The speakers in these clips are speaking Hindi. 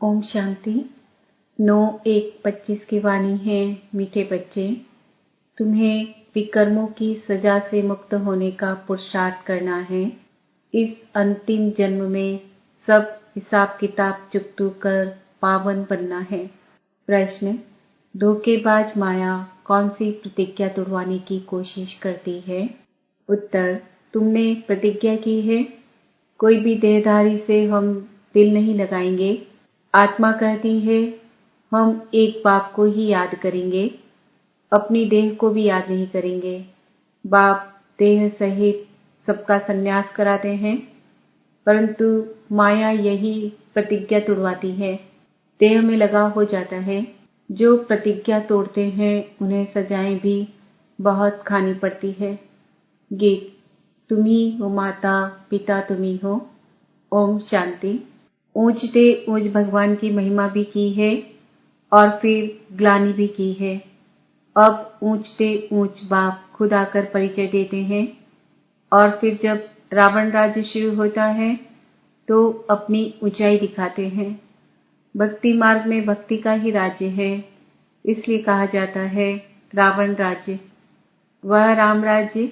ओम शांति। 9/1/25 की वाणी है। मीठे बच्चे, तुम्हें विकर्मों की सजा से मुक्त होने का पुरुषार्थ करना है। इस अंतिम जन्म में सब हिसाब किताब चुकतू कर पावन बनना है। प्रश्न: धोखेबाज माया कौन सी प्रतिज्ञा तोड़वाने की कोशिश करती है? उत्तर: तुमने प्रतिज्ञा की है, कोई भी देहधारी से हम दिल नहीं लगाएंगे। आत्मा कहती है हम एक बाप को ही याद करेंगे, अपनी देह को भी याद नहीं करेंगे। बाप देह सहित सबका संन्यास कराते हैं, परंतु माया यही प्रतिज्ञा तोड़वाती है, देह में लगाव हो जाता है। जो प्रतिज्ञा तोड़ते हैं उन्हें सजाएं भी बहुत खानी पड़ती है। गीत: तुम ही हो माता पिता, तुम ही हो। ओम शांति। ऊंचते ऊंच भगवान की महिमा भी की है और फिर ग्लानि भी की है। अब ऊंचते ऊंच बाप खुद आकर परिचय देते हैं और फिर जब रावण राज्य शुरू होता है तो अपनी ऊंचाई दिखाते हैं। भक्ति मार्ग में भक्ति का ही राज्य है, इसलिए कहा जाता है रावण राज्य। वह राम राज्य,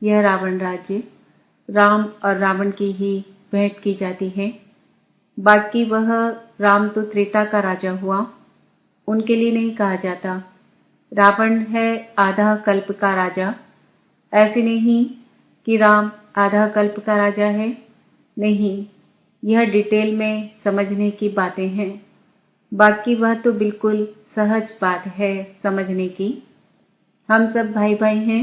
यह रावण राज्य। राम और रावण की ही भेंट की जाती है। बाकी वह राम तो त्रेता का राजा हुआ, उनके लिए नहीं कहा जाता। रावण है आधा कल्प का राजा। ऐसे नहीं कि राम आधा कल्प का राजा है, नहीं, यह डिटेल में समझने की बातें हैं। बाकी वह तो बिल्कुल सहज बात है समझने की। हम सब भाई भाई हैं,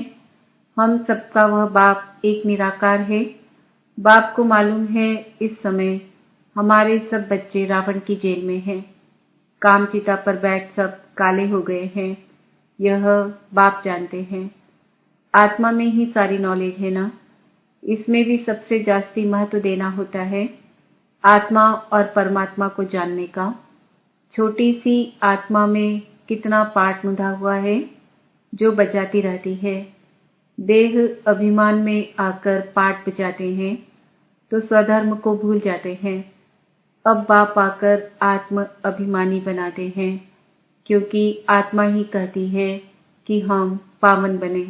हम सबका वह बाप एक निराकार है। बाप को मालूम है इस समय हमारे सब बच्चे रावण की जेल में हैं, कामचिता पर बैठ सब काले हो गए हैं, यह बाप जानते हैं। आत्मा में ही सारी नॉलेज है ना, इसमें भी सबसे जास्ती महत्व देना होता है आत्मा और परमात्मा को जानने का। छोटी सी आत्मा में कितना पाठ मुंधा हुआ है जो बजाती रहती है। देह अभिमान में आकर पाठ बजाते हैं तो स्वधर्म को भूल जाते हैं। अब बाप आकर आत्म अभिमानी बनाते हैं, क्योंकि आत्मा ही कहती है कि हम पावन बने।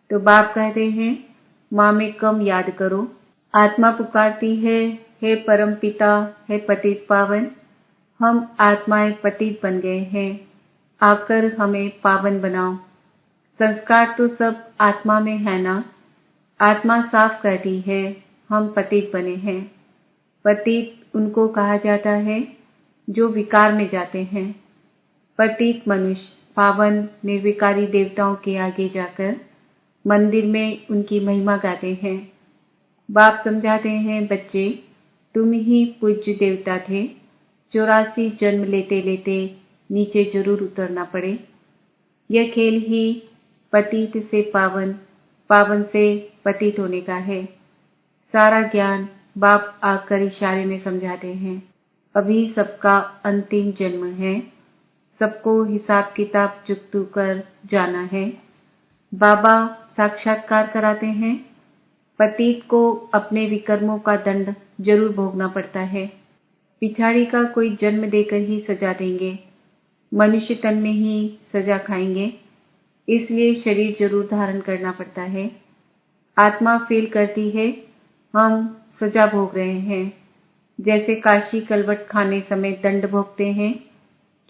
तो बाप कहते हैं माँ में कम याद करो। आत्मा पुकारती है हे परम पिता, हे पतित पावन, हम आत्माएं पतित बन गए हैं, आकर हमें पावन बनाओ। संस्कार तो सब आत्मा में है ना। आत्मा साफ कहती है हम पतित बने हैं। पतित उनको कहा जाता है जो विकार में जाते हैं। पतित मनुष्य पावन निर्विकारी देवताओं के आगे जाकर मंदिर में उनकी महिमा गाते हैं। बाप समझाते हैं बच्चे, तुम ही पूज्य देवता थे, 84 जन्म लेते लेते नीचे जरूर उतरना पड़े। यह खेल ही पतित से पावन, पावन से पतित होने का है। सारा ज्ञान बाप आकर इशारे में समझाते हैं। अभी सबका अंतिम जन्म है, सबको हिसाब किताब चुकतू कर जाना है। बाबा साक्षात्कार कराते हैं। पतित को अपने विकर्मों का दंड जरूर भोगना पड़ता है। पिछाड़ी का कोई जन्म देकर ही सजा देंगे, मनुष्य तन में ही सजा खाएंगे, इसलिए शरीर जरूर धारण करना पड़ता है। आत्मा फील करती है हम सजा भोग रहे हैं, जैसे काशी कलवट खाने समय दंड भोगते हैं,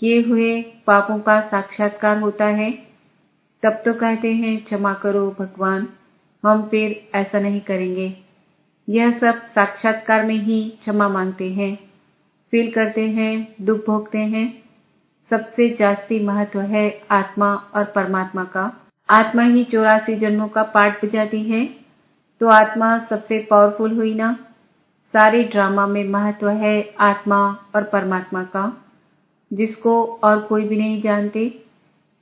किए हुए पापों का साक्षात्कार होता है, तब तो कहते हैं क्षमा करो भगवान, हम फिर ऐसा नहीं करेंगे। यह सब साक्षात्कार में ही क्षमा मांगते हैं, फील करते हैं, दुख भोगते हैं। सबसे जास्ती महत्व है आत्मा और परमात्मा का। आत्मा ही 84 जन्मों का पाठ बजाती है, तो आत्मा सबसे पावरफुल हुई ना। सारे ड्रामा में महत्व है आत्मा और परमात्मा का, जिसको और कोई भी नहीं जानते।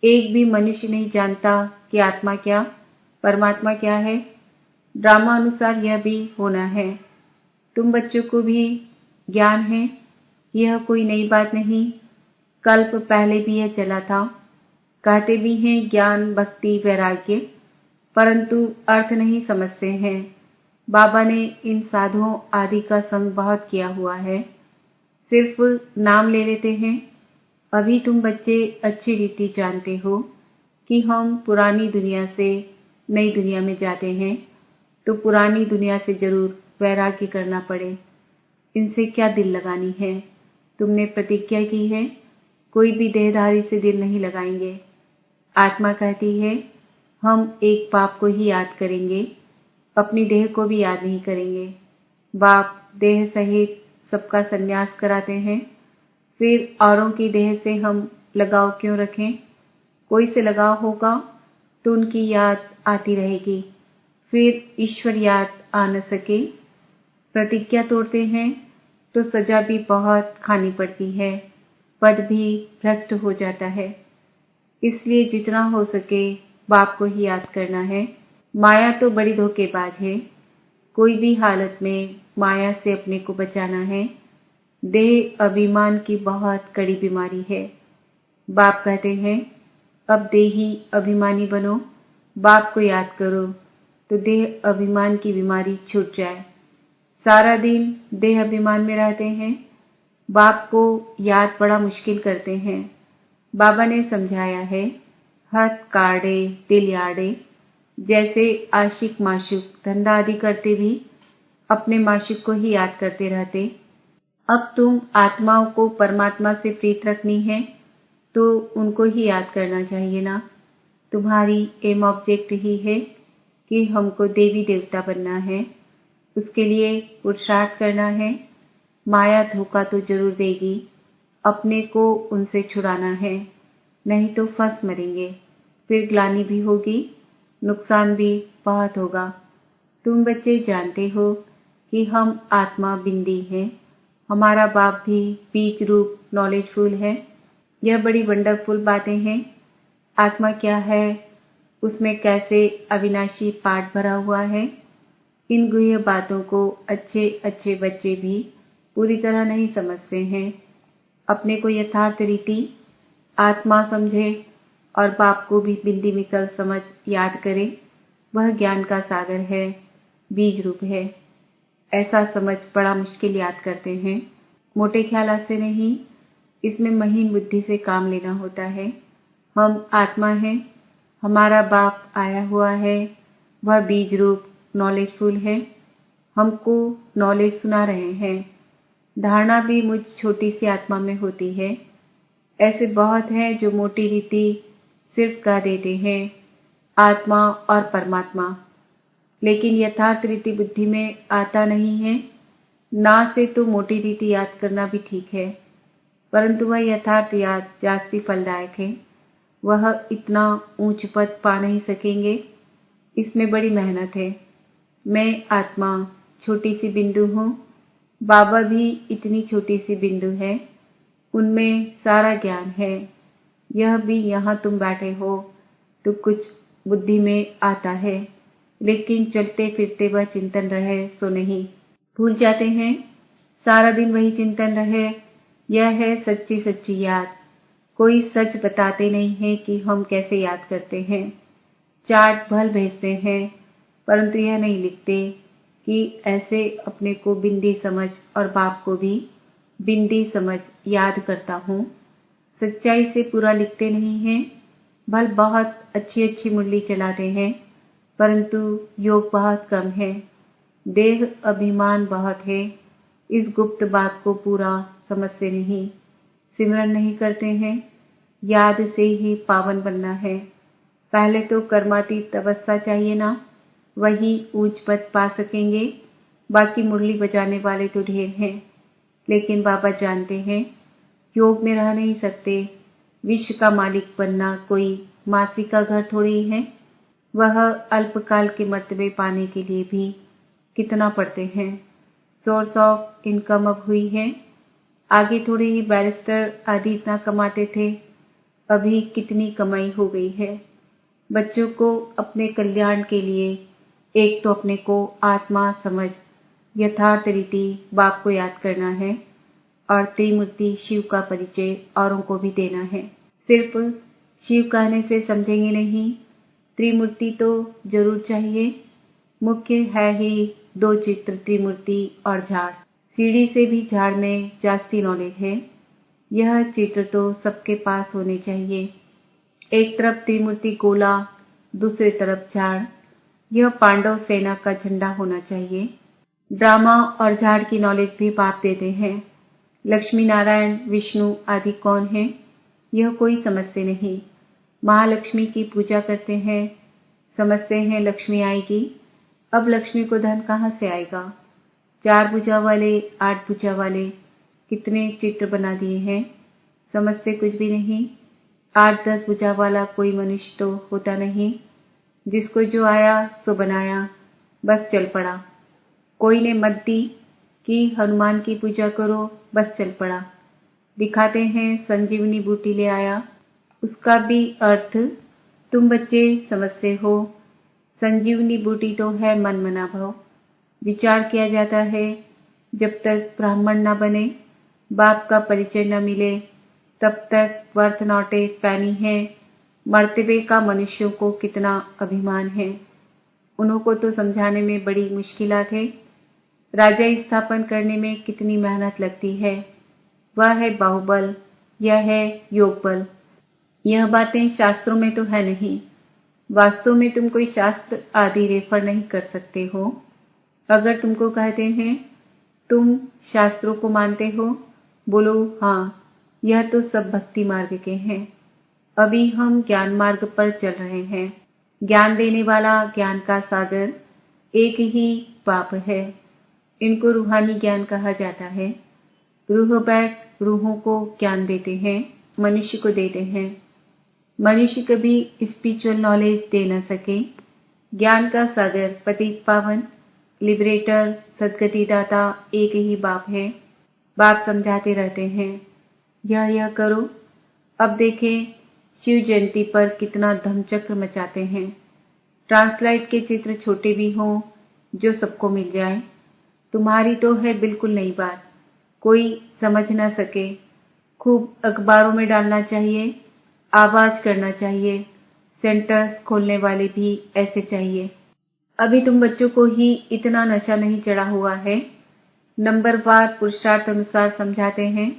एक भी मनुष्य नहीं जानता कि आत्मा क्या, परमात्मा क्या है। ड्रामा अनुसार यह भी होना है। तुम बच्चों को भी ज्ञान है, यह कोई नई बात नहीं, कल्प पहले भी यह चला था। कहते भी हैं ज्ञान भक्ति वैराग्य, परंतु अर्थ नहीं समझते हैं। बाबा ने इन साधुओं आदि का संग बहुत किया हुआ है। सिर्फ नाम ले लेते हैं। अभी तुम बच्चे अच्छी रीति जानते हो कि हम पुरानी दुनिया से नई दुनिया में जाते हैं तो पुरानी दुनिया से जरूर वैराग्य करना पड़े। इनसे क्या दिल लगानी है? तुमने प्रतिज्ञा की है, कोई भी देहधारी से दिल नहीं लगाएंगे। आत्मा कहती है हम एक बाप को ही याद करेंगे, अपनी देह को भी याद नहीं करेंगे। बाप देह सहित सबका संन्यास कराते हैं, फिर औरों की देह से हम लगाव क्यों रखें? कोई से लगाव होगा तो उनकी याद आती रहेगी, फिर ईश्वर याद आ न सके। प्रतिज्ञा तोड़ते हैं तो सजा भी बहुत खानी पड़ती है, पद भी भ्रष्ट हो जाता है। इसलिए जितना हो सके बाप को ही याद करना है। माया तो बड़ी धोखेबाज है, कोई भी हालत में माया से अपने को बचाना है। देह अभिमान की बहुत कड़ी बीमारी है। बाप कहते हैं अब देही अभिमानी बनो, बाप को याद करो तो देह अभिमान की बीमारी छूट जाए। सारा दिन देह अभिमान में रहते हैं, बाप को याद बड़ा मुश्किल करते हैं। बाबा ने समझाया है हथ काढ़े दिल याड़े। जैसे आशिक माशूक धंधा आदि करते भी अपने माशूक को ही याद करते रहते। अब तुम आत्माओं को परमात्मा से प्रीत रखनी है तो उनको ही याद करना चाहिए ना। तुम्हारी एम ऑब्जेक्ट ही है कि हमको देवी देवता बनना है, उसके लिए पुरुषार्थ करना है। माया धोखा तो जरूर देगी, अपने को उनसे छुड़ाना है, नहीं तो फंस मरेंगे। फिर ग्लानि भी होगी, नुकसान भी बहुत होगा। तुम बच्चे जानते हो कि हम आत्मा बिंदी हैं, हमारा बाप भी बीज रूप नॉलेजफुल है। यह बड़ी वंडरफुल बातें हैं। आत्मा क्या है, उसमें कैसे अविनाशी पाठ भरा हुआ है, इन गुह्य बातों को अच्छे अच्छे बच्चे भी पूरी तरह नहीं समझते हैं। अपने को यथार्थ रीति आत्मा समझे और बाप को भी बिंदी मिसल समझ याद करे। वह ज्ञान का सागर है, बीज रूप है। ऐसा समझ बड़ा मुश्किल याद करते हैं। मोटे ख्याल से नहीं, इसमें महीन बुद्धि से काम लेना होता है। हम आत्मा हैं, हमारा बाप आया हुआ है, वह बीज रूप नॉलेजफुल है, हमको नॉलेज सुना रहे हैं। धारणा भी मुझ छोटी सी आत्मा में होती है। ऐसे बहुत हैं जो मोटी रीति सिर्फ कह देते हैं आत्मा और परमात्मा, लेकिन यथार्थ रीति बुद्धि में आता नहीं है। ना से तो मोटी रीति याद करना भी ठीक है, परंतु वह यथार्थ याद जास्ती फलदायक है। वह इतना ऊंच पद पा नहीं सकेंगे, इसमें बड़ी मेहनत है। मैं आत्मा छोटी सी बिंदु हूँ, बाबा भी इतनी छोटी सी बिंदु है, उनमें सारा ज्ञान है। यह भी यहाँ तुम बैठे हो तो कुछ बुद्धि में आता है, लेकिन चलते फिरते वह चिंतन रहे सो नहीं। भूल जाते हैं, सारा दिन वही चिंतन रहे, यह है सच्ची सच्ची याद। कोई सच बताते नहीं है कि हम कैसे याद करते हैं। चार्ट भल भेजते हैं, परंतु यह नहीं लिखते कि ऐसे अपने को बिंदी समझ और बाप को भी बिंदी समझ याद करता हूँ। सच्चाई से पूरा लिखते नहीं हैं। भल बहुत अच्छी अच्छी मुरली चलाते हैं, परंतु योग बहुत कम है। देह अभिमान बहुत है, इस गुप्त बात को पूरा समझते नहीं। सिमरन नहीं करते हैं, याद से ही पावन बनना है। पहले तो कर्मातीत अवस्था चाहिए ना, वही ऊंच पद पा सकेंगे। बाकी मुरली बजाने वाले तो ढेर हैं, लेकिन बाबा जानते हैं योग में रह नहीं सकते। विश्व का मालिक बनना कोई मासी का घर थोड़ी है। वह अल्पकाल के मर्तबे पाने के लिए भी कितना पढ़ते हैं। सोर्स ऑफ इनकम अब हुई है। आगे थोड़े ही बैरिस्टर आदि इतना कमाते थे, अभी कितनी कमाई हो गई है। बच्चों को अपने कल्याण के लिए एक तो अपने को आत्मा समझ यथार्थ रीति बाप को याद करना है और त्रिमूर्ति शिव का परिचय औरों को भी देना है। सिर्फ शिव कहने से समझेंगे नहीं, त्रिमूर्ति तो जरूर चाहिए। मुख्य है ही दो चित्र त्रिमूर्ति और झाड़। सीढ़ी से भी झाड़ में जास्ती नॉलेज है। यह चित्र तो सबके पास होने चाहिए। एक तरफ त्रिमूर्ति गोला, दूसरी तरफ झाड़। यह पांडव सेना का झंडा होना चाहिए। ड्रामा और झाड़ की नॉलेज भी बाप देते हैं। लक्ष्मी नारायण विष्णु आदि कौन है, यह कोई समझते नहीं। महालक्ष्मी की पूजा करते हैं, समझते हैं लक्ष्मी आएगी। अब लक्ष्मी को धन कहाँ से आएगा। 4 भुजा वाले, 8 भुजा वाले कितने चित्र बना दिए हैं, समझते कुछ भी नहीं। 8-10 भुजा वाला कोई मनुष्य तो होता नहीं। जिसको जो आया सो बनाया, बस चल पड़ा। कोई ने मत दी कि हनुमान की पूजा करो, बस चल पड़ा। दिखाते हैं संजीवनी बूटी ले आया, उसका भी अर्थ तुम बच्चे समझते हो। संजीवनी बूटी तो है मन मना भाव। विचार किया जाता है, जब तक ब्राह्मण न बने, बाप का परिचय न मिले, तब तक वर्थ नॉट ए पैनी है। मर्तबे का मनुष्यों को कितना अभिमान है, उन्हों को तो समझाने में बड़ी मुश्किलात है। राजा स्थापन करने में कितनी मेहनत लगती है, वह है बाहुबल, यह है योग बल। यह बातें शास्त्रों में तो है नहीं। वास्तव में तुम कोई शास्त्र आदि रेफर नहीं कर सकते हो। अगर तुमको कहते हैं तुम शास्त्रों को मानते हो, बोलो हाँ, यह तो सब भक्ति मार्ग के हैं। अभी हम ज्ञान मार्ग पर चल रहे हैं। ज्ञान देने वाला ज्ञान का सागर एक ही बाप है। इनको रूहानी ज्ञान कहा जाता है। रूह बैठ रूहों को ज्ञान देते हैं, मनुष्य को देते हैं। मनुष्य कभी स्पिरिचुअल नॉलेज दे न सके। ज्ञान का सागर पतित पावन, लिबरेटर, सदगति दाता एक ही बाप है। बाप समझाते रहते हैं, यह करो। अब देखें शिव जयंती पर कितना धर्मचक्र मचाते हैं। ट्रांसलाइट के चित्र छोटे भी हों, जो सबको मिल जाए। तुम्हारी तो है बिल्कुल नई बात, कोई समझ न सके। खूब अखबारों में डालना चाहिए, आवाज करना चाहिए। सेंटर्स खोलने वाले भी ऐसे चाहिए। अभी तुम बच्चों को ही इतना नशा नहीं चढ़ा हुआ है। नंबरवार पुरुषार्थ अनुसार समझाते हैं।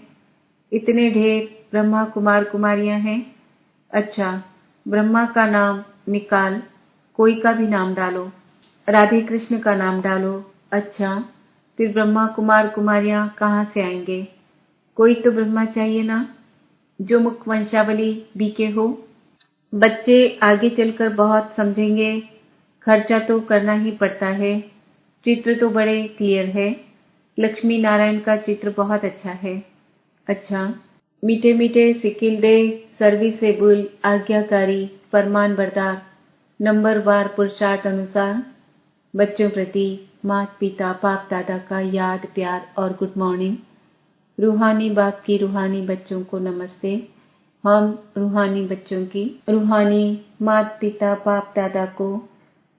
इतने ढेर ब्रह्मा कुमार कुमारियां हैं। अच्छा, ब्रह्मा का नाम निकाल, कोई का भी नाम डालो। राधे कृष्ण का नाम डालो। अच्छा, फिर ब्रह्मा कुमार कुमारियां कहाँ से आएंगे। कोई तो ब्रह्मा चाहिए ना, जो मुख वंशावली बीके हो। बच्चे आगे चलकर बहुत समझेंगे। खर्चा तो करना ही पड़ता है। चित्र तो बड़े क्लियर है। लक्ष्मी नारायण का चित्र बहुत अच्छा है। अच्छा, मीठे मीठे सिकिल दे, सर्विसेबल, आज्ञाकारी, फरमान बरदार, नंबरवार पुरुषार्थ अनुसार। बच्चों प्रति माता पिता बाप दादा का याद प्यार और गुड मॉर्निंग। रूहानी बाप की रूहानी बच्चों को नमस्ते। हम रूहानी बच्चों की रूहानी माता पिता बाप दादा को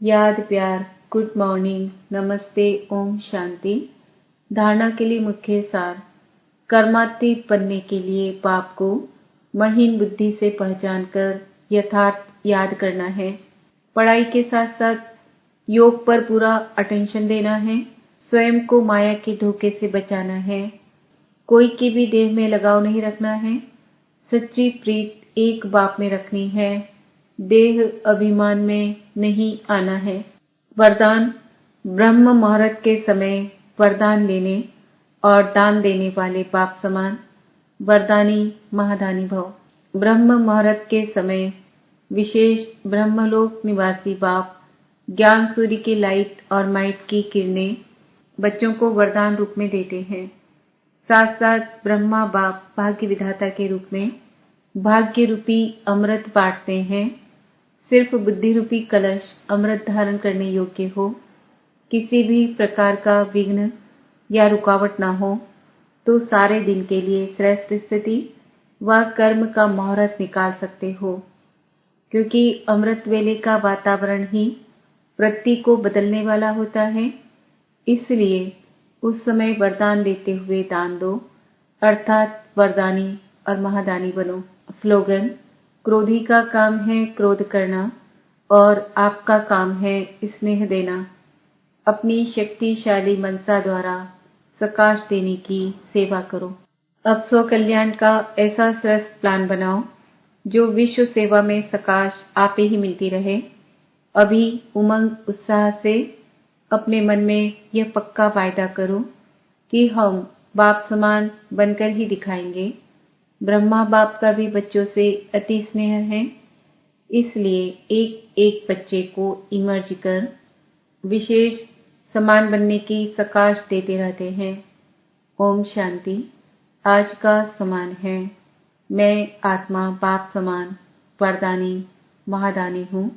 याद प्यार गुड मॉर्निंग नमस्ते ओम शांति। धारणा के लिए मुख्य सार। कर्मातीत बनने के लिए बाप को महीन बुद्धि से पहचान कर यथार्थ याद करना है। पढ़ाई के साथ साथ योग पर पूरा अटेंशन देना है। स्वयं को माया के धोखे से बचाना है। कोई की भी देह में लगाव नहीं रखना है। सच्ची प्रीत एक बाप में रखनी है। देह अभिमान में नहीं आना है। वरदान। ब्रह्म मुहूर्त के समय वरदान लेने और दान देने वाले बाप समान वरदानी महादानी भव। ब्रह्म मुहूर्त के समय विशेष ब्रह्मलोक निवासी बाप ज्ञान सूर्य की लाइट और माइट की किरणें बच्चों को वरदान रूप में देते हैं। साथ साथ ब्रह्मा बाप भाग्य विधाता के रूप में भाग्य रूपी अमृत बांटते हैं। सिर्फ बुद्धि रूपी कलश अमृत धारण करने योग्य हो, किसी भी प्रकार का विघ्न या रुकावट न हो, तो सारे दिन के लिए श्रेष्ठ स्थिति व कर्म का मुहूर्त निकाल सकते हो। क्योंकि अमृत वेले का वातावरण ही वृत्ति को बदलने वाला होता है, इसलिए उस समय वरदान देते हुए दान दो, अर्थात वरदानी और महादानी बनो। स्लोगन। क्रोधी का काम है क्रोध करना और आपका काम है स्नेह देना। अपनी शक्तिशाली मनसा द्वारा प्रकाश देने की सेवा करो। अब स्व कल्याण का ऐसा श्रेष्ठ प्लान बनाओ जो विश्व सेवा में प्रकाश आपे ही मिलती रहे। अभी उमंग उत्साह से अपने मन में यह पक्का वायदा करो कि हम बाप समान बनकर ही दिखाएंगे। ब्रह्मा बाप का भी बच्चों से अति स्नेह है, इसलिए एक एक बच्चे को इमर्ज कर विशेष समान बनने की प्रकाश देते रहते हैं। ओम शांति। आज का समान है, मैं आत्मा बाप समान वरदानी महादानी हूँ।